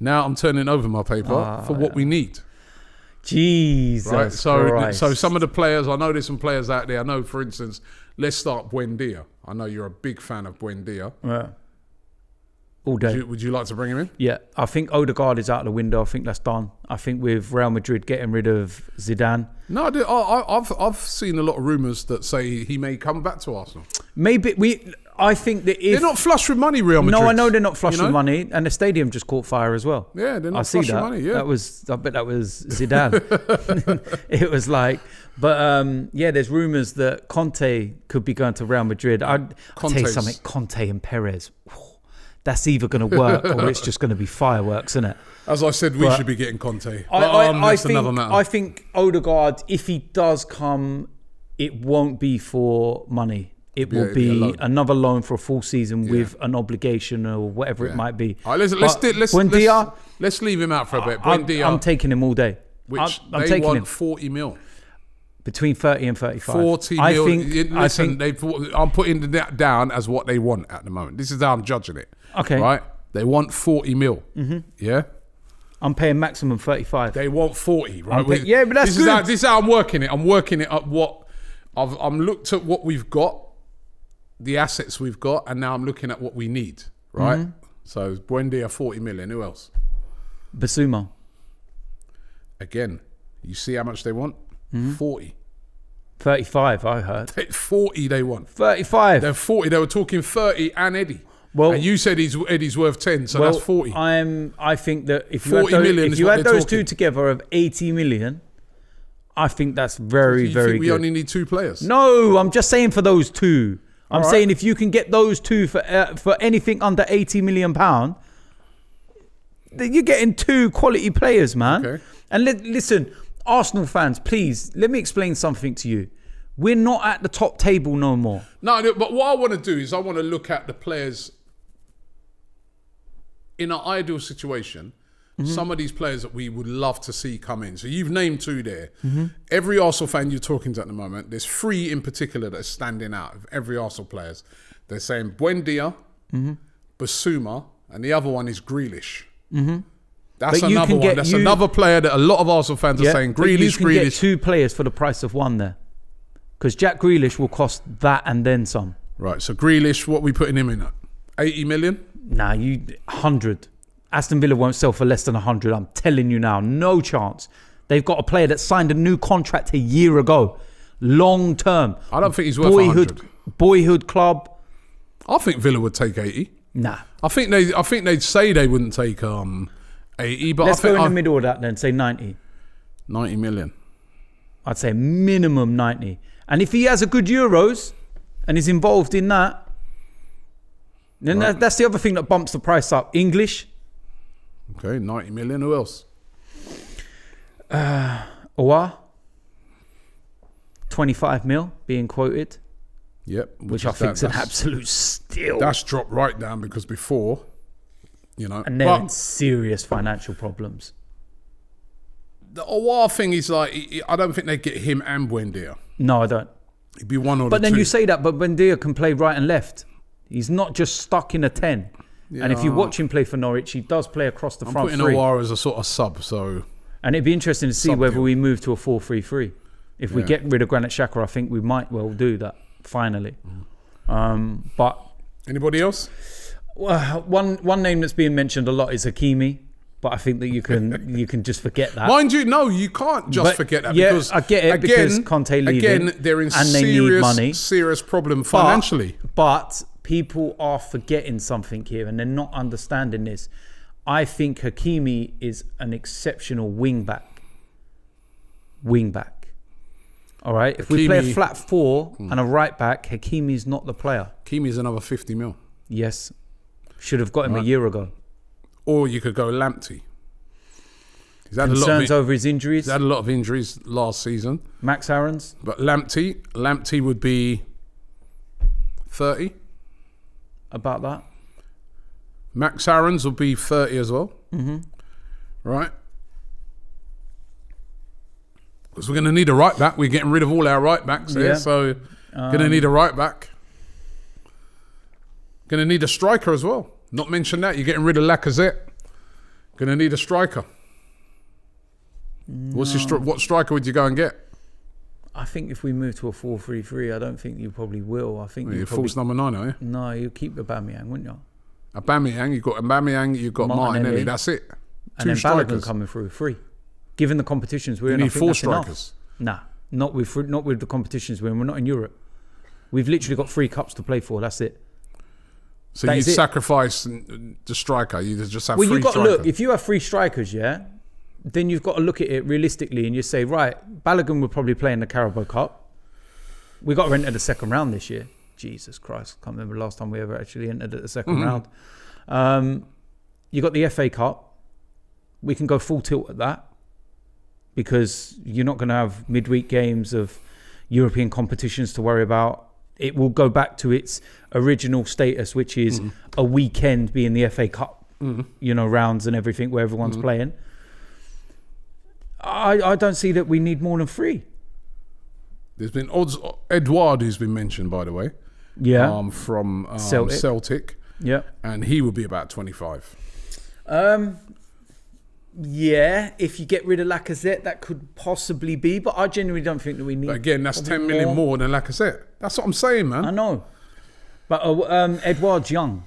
Now I'm turning over my paper for what we need. Jesus right? Christ. So some of the players, I know there's some players out there. I know, for instance, let's start Buendia. I know you're a big fan of Buendia. Yeah. All day. Would you like to bring him in? Yeah, I think Odegaard is out the window. I think that's done. I think with Real Madrid getting rid of Zidane. No, I've seen a lot of rumours that say he may come back to Arsenal. Maybe I think that if they're not flush with money, Real Madrid. No, I know they're not flush with money, and the stadium just caught fire as well. Yeah, they're not flush with money. Yeah, I bet that was Zidane. It was like, but there's rumours that Conte could be going to Real Madrid. I'll tell you something, Conte and Perez. That's either going to work or it's just going to be fireworks, isn't it? As I said, we should be getting Conte. That's another matter. I think Odegaard, if he does come, it won't be for money. It will be another loan for a full season with an obligation or whatever it might be. All right, let's leave him out for a bit. I'm taking him all day. Which I'm they taking want him. 40 mil. Between 30 and 35. 40 mil. I'm putting that down as what they want at the moment. This is how I'm judging it. Okay. Right? They want 40 mil. Mm-hmm. Yeah? I'm paying maximum 35. They want 40, right? But that's good. This is how I'm working it. I'm working it up I'm looked at what we've got, the assets we've got, and now I'm looking at what we need, right? Mm-hmm. So Buendia, 40 million. Who else? Basuma. Again, you see how much they want? 40. 35, I heard. 40 they want. 35. They're 40. They were talking 30 and Eddie. Well, and you said Eddie's worth 10, so that's 40. I think that if you had those two together of 80 million, I think that's very, very good. We only need two players? No, I'm just saying for those two. I'm saying if you can get those two for anything under 80 million pound, then you're getting two quality players, man. Okay. And listen, Arsenal fans, please, let me explain something to you. We're not at the top table no more. No, but what I want to do is I want to look at the players in an ideal situation. Mm-hmm. Some of these players that we would love to see come in. So you've named two there. Mm-hmm. Every Arsenal fan you're talking to at the moment, there's three in particular that are standing out of every Arsenal players. They're saying Buendia, Basuma, and the other one is Grealish. Mm-hmm. That's another one. That's another player that a lot of Arsenal fans are saying Grealish, you can get two players for the price of one there. Because Jack Grealish will cost that and then some. Right, so Grealish, what are we putting him in at? 80 million? Nah, 100. Aston Villa won't sell for less than 100. I'm telling you now, no chance. They've got a player that signed a new contract a year ago. Long term. I don't think he's worth 100. Boyhood club. I think Villa would take 80. Nah. I think they'd say they wouldn't take 80, but let's go in the middle of that then, say 90. 90 million. I'd say minimum 90. And if he has a good Euros and is involved in that, then that's the other thing that bumps the price up. English. Okay, 90 million. Who else? Owa. 25 mil being quoted. Yep. Which I think is an absolute steal. That's dropped right down because before, And they're in serious financial problems. The Owa thing is like, I don't think they'd get him and Buendia. No, I don't. It'd be one or But the then two. you say that, but Buendia can play right and left. He's not just stuck in a 10. And if you watch him play for Norwich, he does play across the front putting three. Aouar as a sort of sub, so... And it'd be interesting to see whether deal. we move to a 4-3-3. If we get rid of Granit Xhaka, I think we might well do that, finally. But... Anybody else? One name that's being mentioned a lot is Hakimi. But I think that you can just forget that. Mind you, no, you can't just forget that. Because I get it, because Conte leaving. Again, they're in serious problem financially. But people are forgetting something here, and they're not understanding this. I think Hakimi is an exceptional wing-back. Wing-back. All right? If we play a flat four and a right-back, Hakimi's not the player. Hakimi's another 50 mil. Yes. Should have got him a year ago. Or you could go Lamptey. Concerns over his injuries. He's had a lot of injuries last season. Max Aarons. But Lamptey would be 30. About that. Max Aarons will be 30 as well. Right? Because we're going to need a right back. We're getting rid of all our right backs there. So going to need a right back. Going to need a striker as well. Not mention that. You're getting rid of Lacazette. Going to need a striker. No. What striker would you go and get? I think if we move to a 4-3-3, I don't think you probably will. I think you're false number 9, are you? No, you keep Aubameyang, wouldn't you? Aubameyang, you've got Aubameyang, you've got Martinelli. That's it. And then Balogun coming through free. Given the competitions we're in, you need 4 strikers. Nah, not with the competitions we're in. We're not in Europe. We've literally got 3 cups to play for. That's it. So you sacrifice the striker. You just have 3 strikers. Well, you've got to look. If you have 3 strikers, then you've got to look at it realistically, and you say, right, Balogun will probably play in the Carabao Cup. We got to enter the second round this year. Jesus Christ, can't remember the last time we ever actually entered the second round. You got the FA Cup. We can go full tilt at that, because you're not going to have midweek games of European competitions to worry about. It will go back to its original status, which is a weekend being the FA Cup, rounds and everything where everyone's playing. I don't see that we need more than 3. There's been Edouard, who's been mentioned, by the way. Yeah. From Celtic. Yeah. And he would be about 25. Yeah, if you get rid of Lacazette, that could possibly be, but I genuinely don't think that we need. But again, that's 10 million more than Lacazette. That's what I'm saying, man. I know. But Edouard's young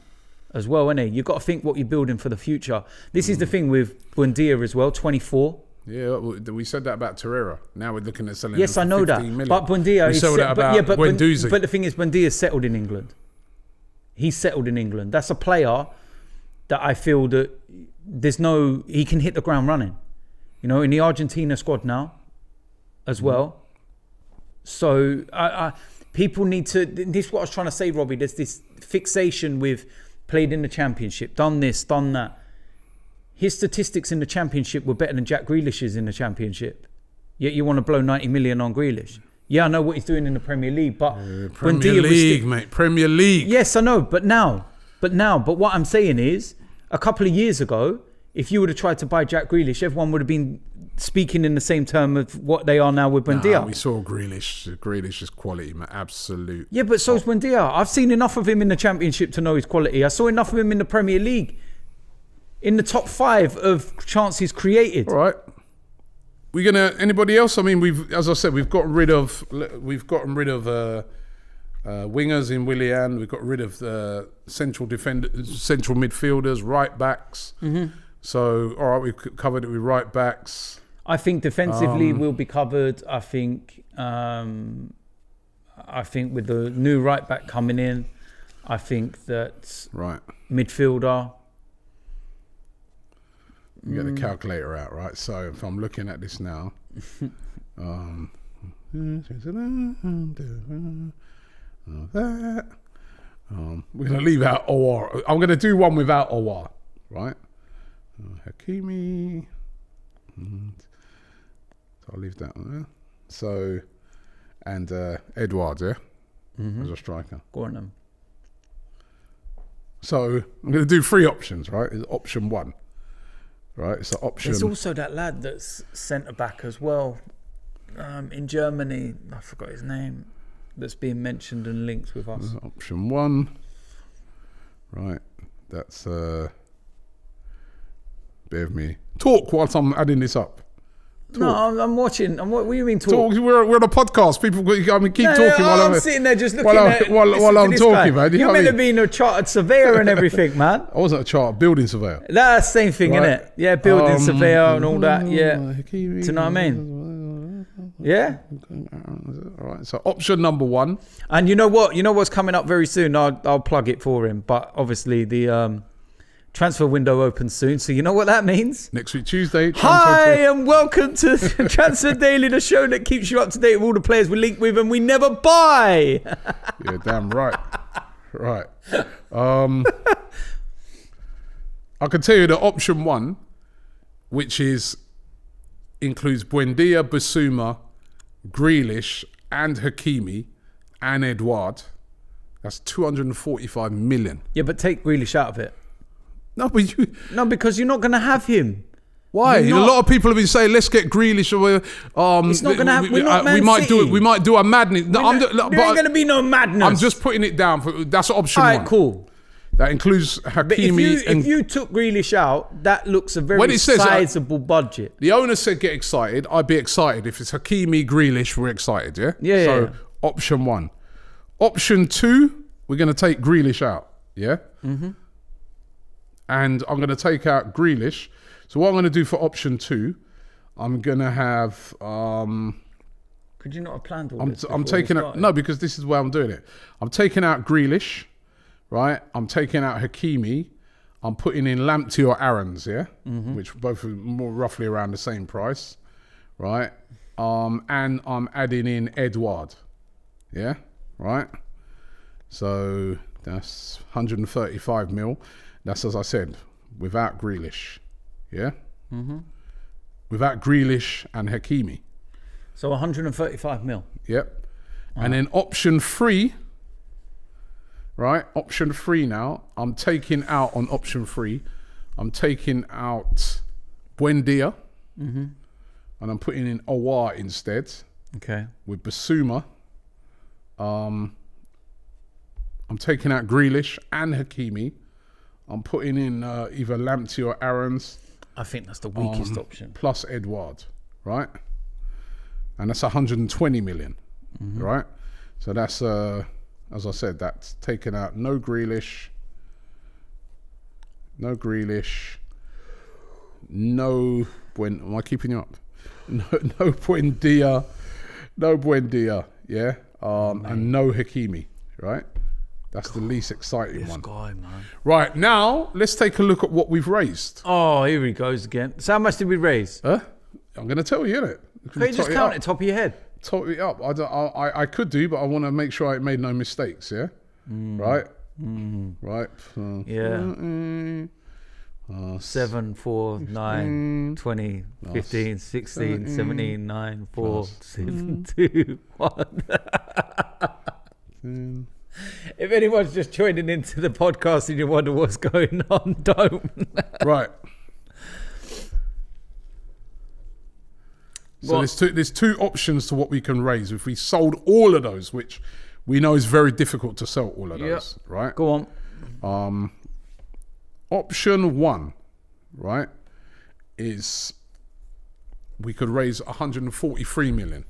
as well, isn't he? You've got to think what you're building for the future. This is the thing with Buendia as well, 24. Yeah, we said that about Torreira. Now we're looking at selling. Yes, him for I know 15 that. million. But Buendia, we sold that about Guendouzi. But the thing is, Buendia's settled in England. He's settled in England. That's a player that I feel that he can hit the ground running. In the Argentina squad now as well. So people need to, this is what I was trying to say, Robbie, there's this fixation with played in the Championship, done this, done that. His statistics in the Championship were better than Jack Grealish's in the Championship. Yet you want to blow 90 million on Grealish. Yeah, I know what he's doing in the Premier League, but Premier League, mate. Premier League. Yes, I know, but what I'm saying is, a couple of years ago, if you would have tried to buy Jack Grealish, everyone would have been speaking in the same term of what they are now with Buendia. We saw Grealish. Grealish is quality, man. Absolute. Yeah, but so is Buendia. I've seen enough of him in the Championship to know his quality. I saw enough of him in the Premier League. In the top 5 of chances created. All right. Anybody else? I mean, as I said, we've gotten rid of wingers in Willian. We've got rid of central midfielders, right backs. So, all right, we've covered it with right backs. I think defensively we'll be covered. I think with the new right back coming in, I think that midfielder. You get the calculator out, right? So if I'm looking at this now, we're going to leave out Aouar. I'm going to do one without Aouar, right? Hakimi. So I'll leave that on there. So, and Edouard, yeah? As a striker. Go on then. So I'm going to do 3 options, right? It's option 1. Right, it's an option. There's also that lad that's centre back as well in Germany. I forgot his name. That's being mentioned and linked with us. Option 1. Right. That's bear with me. Talk whilst I'm adding this up. No, I'm watching. What do you mean talk? We're on a podcast. People, I mean, keep talking while I'm sitting there just looking at while I'm talking, man. You're meant to be a chartered surveyor and everything, man. I wasn't a chartered building surveyor. That's the same thing, isn't it? Yeah, building surveyor and all that. Yeah. Do you know what I mean? Yeah. All right. So option number 1. And you know what? You know what's coming up very soon. I'll plug it for him. But obviously the transfer window opens soon, so you know what that means? Next week, Tuesday. Hi, and welcome to Transfer Daily, the show that keeps you up to date with all the players we link with and we never buy. Yeah, damn right. Right. I can tell you that option 1, which includes Buendia, Basuma, Grealish, and Hakimi, and Edouard. That's 245 million. Yeah, but take Grealish out of it. No, but No, because you're not going to have him. Why? A lot of people have been saying, let's get Grealish. It's not going to happen. We're not Man we might City. We might do a madness. No, there ain't going to be no madness. I'm just putting it down. That's option 1. All right, cool. That includes Hakimi. But if you took Grealish out, that looks a very sizable budget. The owner said get excited. I'd be excited. If it's Hakimi, Grealish, we're excited, yeah? Yeah, So yeah. option 1. Option 2, we're going to take Grealish out, yeah? Mm-hmm. And I'm going to take out Grealish. So what I'm going to do for option 2, I'm going to have... Could you not have planned all this? I'm taking out... No, because this is where I'm doing it. I'm taking out Grealish, right? I'm taking out Hakimi. I'm putting in Lamptey or Aarons, yeah? Mm-hmm. Which both are more roughly around the same price, right? And I'm adding in Edouard, yeah? Right? So that's 135 mil. That's, as I said, without Grealish, yeah? Mm-hmm. Without Grealish and Hakimi. So 135 mil. Yep. And then option 3, right? Option 3 now, I'm taking out on option 3, I'm taking out Buendia, and I'm putting in Aouar instead. Okay. With Basuma. I'm taking out Grealish and Hakimi. I'm putting in either Lamptey or Aarons. I think that's the weakest option. Plus Edouard, right? And that's 120 million, right? So that's, as I said, that's taken out no Grealish, no am I keeping you up? No Buendia, yeah? And no Hakimi, right? That's the least exciting one. Guy, man. Right, now, let's take a look at what we've raised. Oh, here he goes again. So how much did we raise? I'm going to tell you, innit? Can you just count it top of your head? Top it up. I could do, but I want to make sure I made no mistakes, yeah? Right? Right. Yeah. 7, 4, 9, 20, 15, 16, 17, 9, 4, 7, 2, 1. If anyone's just joining into the podcast and you wonder what's going on, don't. Right. So there's two options to what we can raise. If we sold all of those, which we know is very difficult to sell all of those, right? Go on. Option 1, right, is we could raise 143 million.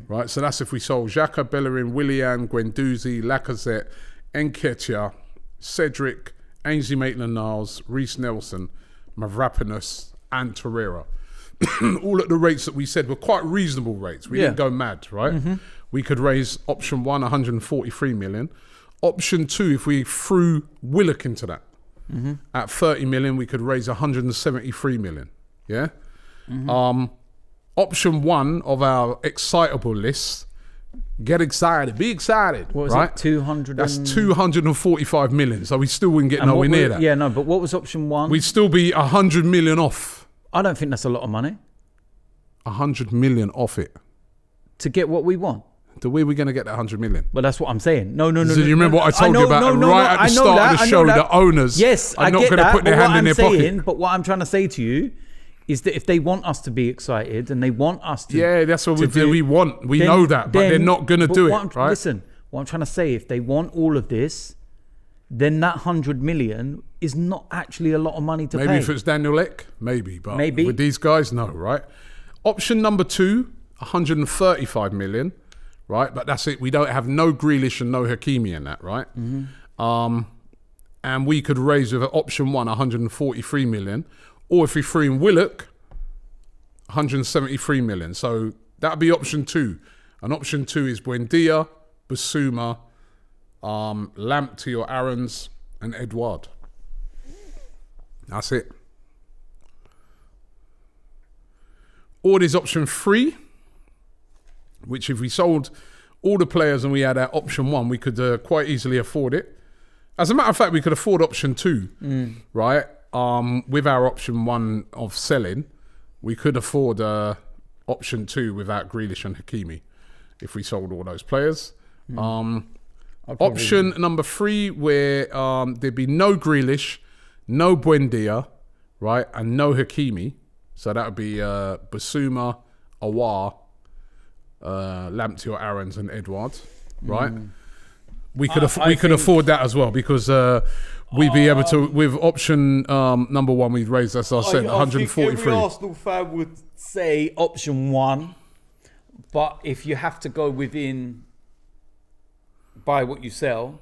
Right, so that's if we sold Xhaka, Bellerin, Willian, Guendouzi, Lacazette, Nketiah, Cedric, Ainsley Maitland-Niles, Reece Nelson, Mavropanos, and Torreira. All at the rates that we said were quite reasonable rates. We didn't go mad, right? We could raise option 1, 143 million. Option 2, if we threw Willock into that, at 30 million, we could raise 173 million. Yeah? Option 1 of our excitable list, get excited, be excited. What was right? it? 200. That's 245 million. So we still wouldn't get nowhere near that. Yeah, no, but what was option 1? We'd still be 100 million off. I don't think that's a lot of money. 100 million off it. To get what we want. The way we're going to get that 100 million. Well, that's what I'm saying. No. So you remember what I told you about right at the start of the show, the owners are not going to put their hand in their pocket. But what I'm trying to say to you is that if they want us to be excited and they want us to... Yeah, that's what we want. We know that, but they're not going to do it, right? Listen, what I'm trying to say, if they want all of this, then that 100 million is not actually a lot of money to pay. Maybe if it's Daniel Ek, maybe. But with these guys, no, right? Option number 2, 135 million, right? But that's it. We don't have no Grealish and no Hakimi in that, right? And we could raise with option 1, 143 million. Or if we threw in Willock, 173 million. So that would be option 2. And option 2 is Buendia, Basuma, Lamptey or Aarons, and Edouard. That's it. Or there's option 3, which if we sold all the players and we had our option 1, we could quite easily afford it. As a matter of fact, we could afford option 2, right? With our option 1 of selling, we could afford option 2 without Grealish and Hakimi if we sold all those players. Option number 3, where there'd be no Grealish, no Buendia, right, and no Hakimi. So that would be Basuma, Awar, Lamptey or Aarons, and Edouard, right? We could afford that as well because we'd be able to, with option number 1, we'd raise, as I said, 143. Every Arsenal fan would say option 1, but if you have to go within buy what you sell,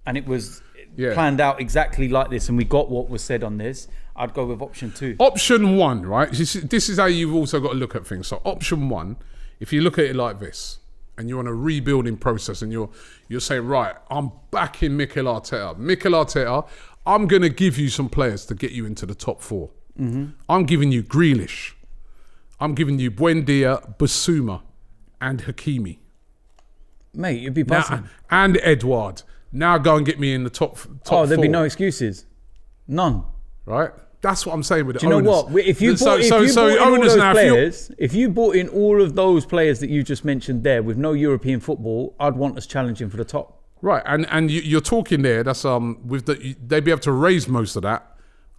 and it was planned out exactly like this, and we got what was said on this, I'd go with option 2. Option 1, right? This is how you've also got to look at things. So option 1, if you look at it like this, and you're on a rebuilding process, and you're saying, right, I'm backing Mikel Arteta. I'm going to give you some players to get you into the top 4. I'm giving you Grealish. I'm giving you Buendia, Basuma, and Hakimi. Mate, you'd be buzzing. And Edouard. Now go and get me in the top 4. There'd be no excuses. None. Right? That's what I'm saying with the owners. Do you know what? If you if you bought in all of those players that you just mentioned there with no European football, I'd want us challenging for the top. Right, and you're talking there. That's they'd be able to raise most of that.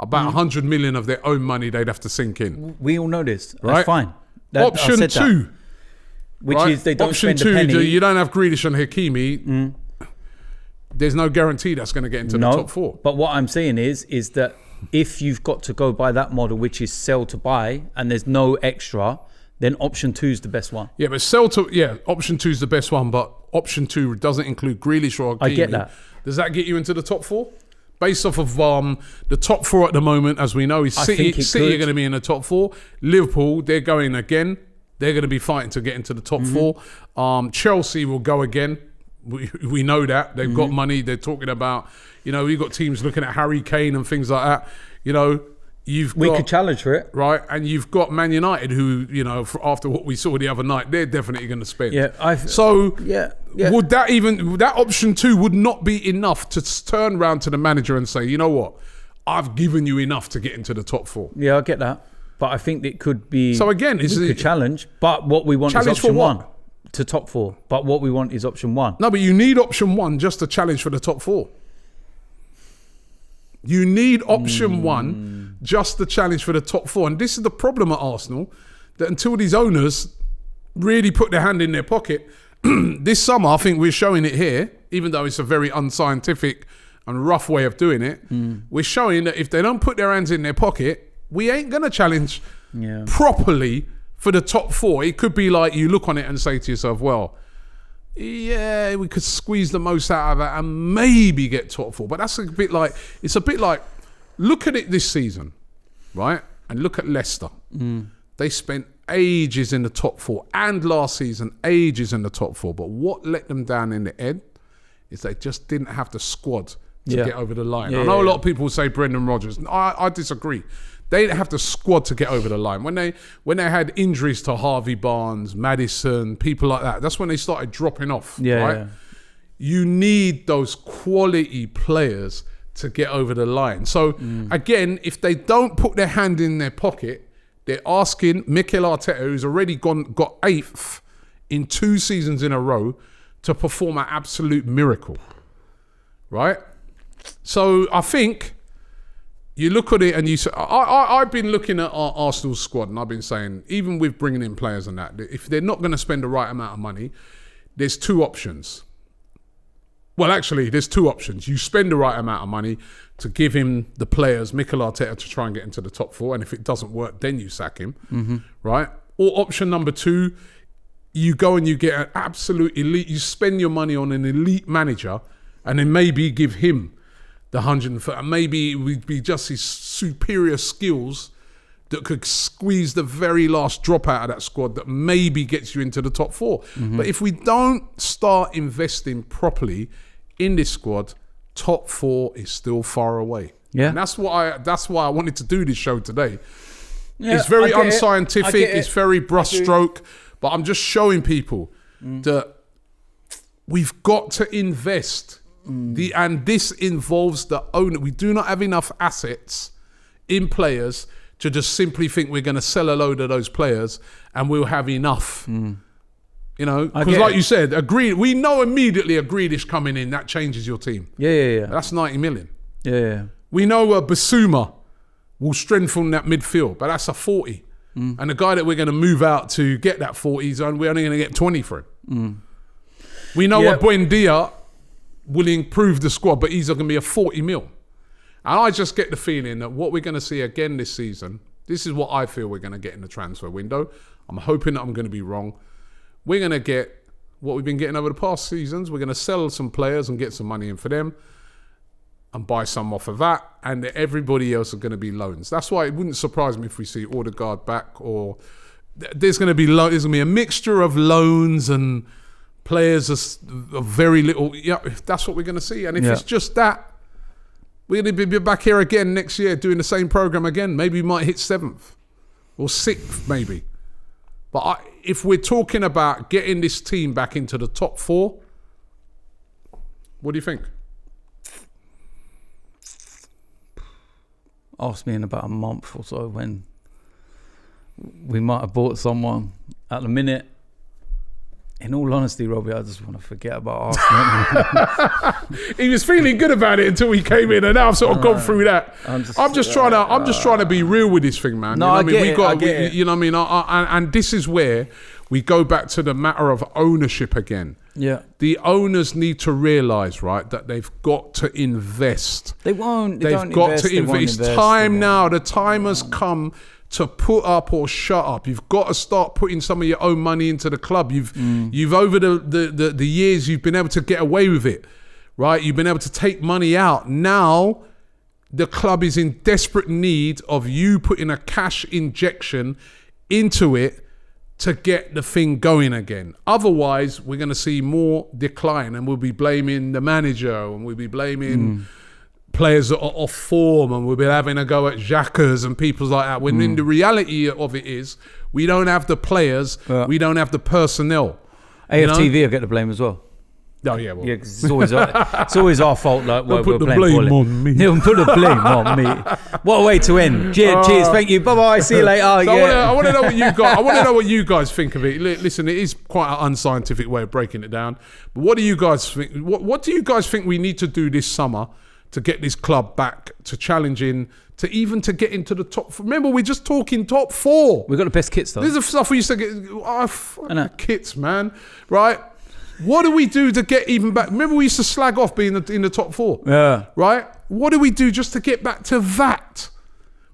About 100 million of their own money they'd have to sink in. We all know this. Right? That's fine. Option 2, which is they don't option spend 2, a penny. you don't have Grealish and Hakimi. There's no guarantee that's going to get into the top 4. But what I'm saying is that if you've got to go by that model, which is sell to buy, and there's no extra, then option 2 is the best one. Yeah, but option 2 is the best one, but option 2 doesn't include Grealish or Hakimi. I get that. Does that get you into the top 4? Based off of the top 4 at the moment, as we know, is City are going to be in the top 4. Liverpool, they're going again. They're going to be fighting to get into the top 4. Chelsea will go again. We know that. They've got money. They're talking about, we've got teams looking at Harry Kane and things like that. We could challenge for it. Right? And you've got Man United who, after what we saw the other night, they're definitely going to spend. Would that option 2 would not be enough to turn around to the manager and say, you know what? I've given you enough to get into the top 4. Yeah, I get that. But I think it could be... So again, we could challenge, but what we want is option 1. To top 4, but what we want is option 1. No, but you need option 1 just to challenge for the top 4. You need option 1 just to challenge for the top 4. And this is the problem at Arsenal, that until these owners really put their hand in their pocket, this summer, I think we're showing it here, even though it's a very unscientific and rough way of doing it, we're showing that if they don't put their hands in their pocket, we ain't going to challenge properly for the top 4. It could be like you look on it and say to yourself, well, yeah, we could squeeze the most out of it and maybe get top 4. But it's a bit like, look at it this season, right? And look at Leicester. They spent ages in the top 4, and last season, ages in the top 4. But what let them down in the end is they just didn't have the squad to get over the line. I know a lot of people say Brendan Rodgers. I disagree. They didn't have the squad to get over the line. When they had injuries to Harvey Barnes, Maddison, people like that, that's when they started dropping off. Right? You need those quality players to get over the line. So again, if they don't put their hand in their pocket, they're asking Mikel Arteta, who's already got 8th in 2 seasons in a row, to perform an absolute miracle. Right? So I think you look at it and you say, I've been looking at our Arsenal squad and I've been saying, even with bringing in players and that, if they're not going to spend the right amount of money, there's 2 options. Well, actually, there's two options. You spend the right amount of money to give him the players, Mikel Arteta, to try and get into the top 4. And if it doesn't work, then you sack him, right? Or option number 2, you go and you get an absolute elite. You spend your money on an elite manager and then maybe give him the 130. Maybe it would be just his superior skills that could squeeze the very last drop out of that squad that maybe gets you into the top 4. But if we don't start investing properly in this squad, top 4 is still far away. Yeah. And that's why I wanted to do this show today. Yeah, it's very I get unscientific, it. it's very brushstroke, but I'm just showing people that we've got to invest. And this involves the owner. We do not have enough assets in players to just simply think we're going to sell a load of those players and we'll have enough. You know, because like you said, we know immediately a Grealish coming in, that changes your team. Yeah. That's 90 million. Yeah. We know a Basuma will strengthen that midfield, but that's a 40. And the guy that we're going to move out to get that 40, we're only going to get 20 for him. We know a Buendia will improve the squad, but he's going to be a 40 mil. And I just get the feeling that what we're going to see again this season, this is what I feel we're going to get in the transfer window. I'm hoping that I'm going to be wrong. We're going to get what we've been getting over the past seasons. We're going to sell some players and get some money in for them and buy some off of that. And everybody else are going to be loans. That's why it wouldn't surprise me if we see Odegaard back, or there's going to be a mixture of loans and players of very little. Yeah, that's what we're going to see. And if it's just that, we're going to be back here again next year doing the same program again. Maybe we might hit 7th or 6th, maybe. But if we're talking about getting this team back into the top 4, what do you think? Ask me in about a month or so when we might have bought someone. At the minute, in all honesty, Robbie, I just want to forget about Arsenal. He was feeling good about it until we came in, and now I've sort of gone through that. I'm just trying to be real with this thing, man. No, you know I get it. You know what I mean? And this is where we go back to the matter of ownership again. Yeah. The owners need to realise, right, that they've got to invest. They've got to invest. It's time now. The time has come to put up or shut up. You've got to start putting some of your own money into the club. You've over the years, you've been able to get away with it, right? You've been able to take money out. Now, the club is in desperate need of you putting a cash injection into it to get the thing going again. Otherwise, we're going to see more decline, and we'll be blaming the manager, and we'll be blaming players that are off form, and we'll be having a go at Xhakas and people like that. When in the reality of it is, we don't have the players, we don't have the personnel. AFTV will get the blame as well. Oh yeah, well. Yeah, 'cause it's always our fault. Like we're put the playing blame poorly. on me. They'll put the blame on me. What a way to end. Cheers, thank you. Bye bye. See you later. So I want to know what you guys. I want to know what you guys think of it. Listen, it is quite an unscientific way of breaking it down. But what do you guys think? What do you guys think we need to do this summer to get this club back to challenging, to get into the top? Remember, we're just talking top 4. We've got the best kits though. This is the stuff we used to get. Kits, man. Right. What do we do to get even back? Remember, we used to slag off being in the top 4. Yeah. Right? What do we do just to get back to that?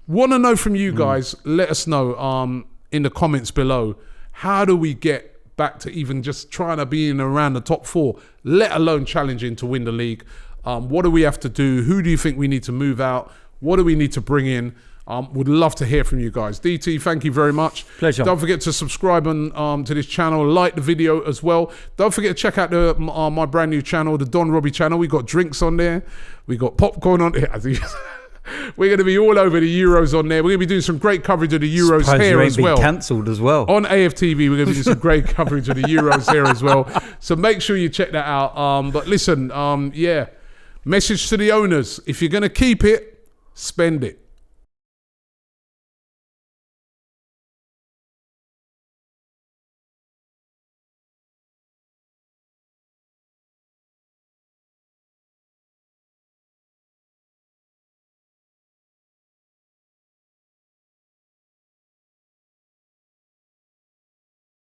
Want to know from you guys. Let us know in the comments below. How do we get back to even just trying to be in around the top 4, let alone challenging to win the league? What do we have to do? Who do you think we need to move out? What do we need to bring in? Would love to hear from you guys. DT, thank you very much. Pleasure. Don't forget to subscribe to this channel. Like the video as well. Don't forget to check out my brand new channel, the Don Robbie channel. We got drinks on there. We got popcorn on there. We're going to be all over the Euros on there. We're going to be doing some great coverage of the Euros here as well. Cancelled as well. On AFTV, we're going to do some great coverage of the Euros here as well. So make sure you check that out. But listen, message to the owners. If you're going to keep it, spend it.